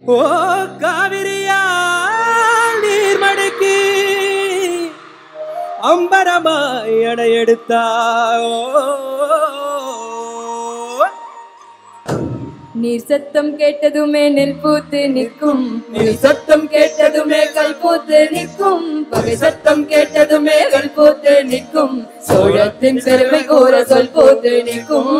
ஓ காவிரியா நீர்மடைக்கு அம்பரமாய் எடை எடுத்தா நீர் சத்தம் கேட்டதுமே நெல் பூத்து நிற்கும், நீர் சத்தம் கேட்டதுமே கல் பூத்து நிற்கும், பகை சத்தம் கேட்டதுமே கல் பூத்து நிற்கும், சோழத்தின் பெருமை கூற சொல் பூத்து நிற்கும்.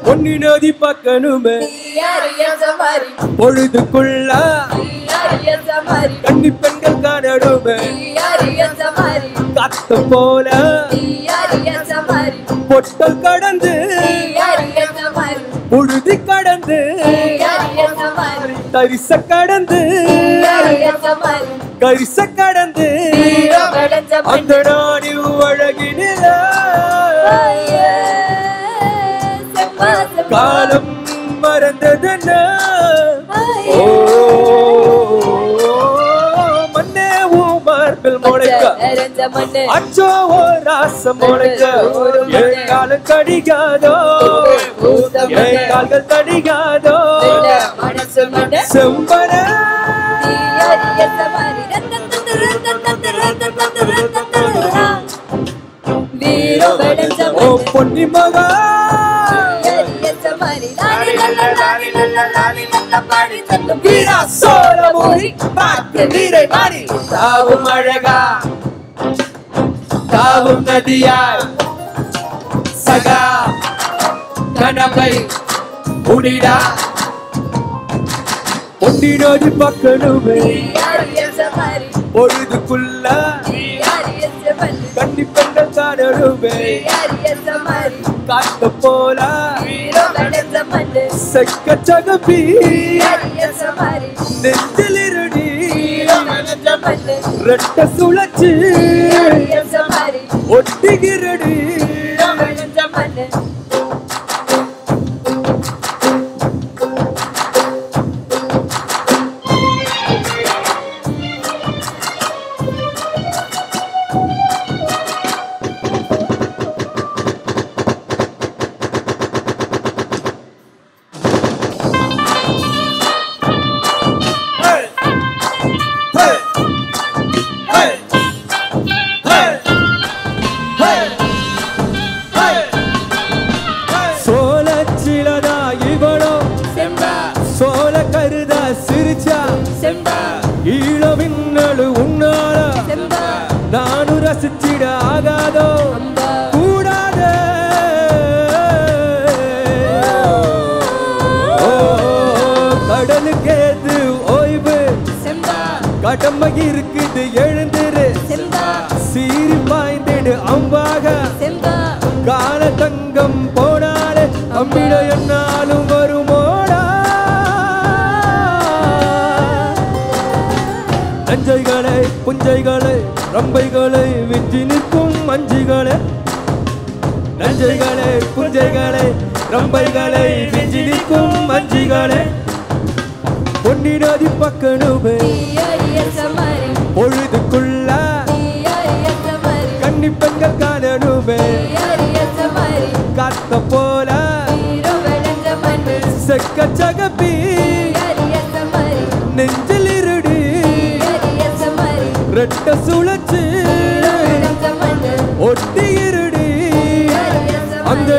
பொன்னி நதி பக்கனுமே பொழுதுக்குள்ள கன்னி பெண்கள் காணடுமே கத்த போல பொட்டல் கடந்து புழுதி கடந்து தரிச கடந்து கரிச கடந்து அந்த நாடி அழகினில காலம் மறந்ததென்ன மண்ணே மார்பில் முளைக்க அச்சோ ராசம் முளைக்க என் காலம் கடிகாதோ என் கால்கள் தடிகாதோ செம்பன பொன்னி மகா தாவும் அழகா தாவும் நதியாய் சகா கனவை முடிடா பொன்னி நதி பக்கனுமே பொழுதுக்குள்ள கன்னி பெண்கள் காணடுமே காத்த போல செக்க சகப்பி நெஞ்சிலிருடி ரெட்ட சுழச்சு ஒட்டிகிரடி சோல கருதா சிரிச்சா ஈழவின்னழு உன்னால நானு ரசிச்சிட ஆகாதோ கூடாத கடலுக்கேது ஓய்வு கடமை இருக்குது எழுந்திரு சீறி பாய்ந்திடு அம்பாக கால தங்கம் போனாலே அம்மிட என்னாலும் வருமோடா நஞ்சைகளை புஞ்சைகளை ரம்பைகளை விஞ்சி நிற்கும் மஞ்சிகளை நஞ்சைகளை புஞ்சைகளை ரம்பைகளை விஞ்சி நிற்கும் மஞ்சிகளை பொன்னி நதி பக்கனுமே பொழுதுக்குள்ள கன்னி பெண்கள் காணனுமே காத்த போல செக்க சகப்பி நெஞ்சிலிருடி ரெட்ட சுழச்சு ஒட்டி இருடி அந்த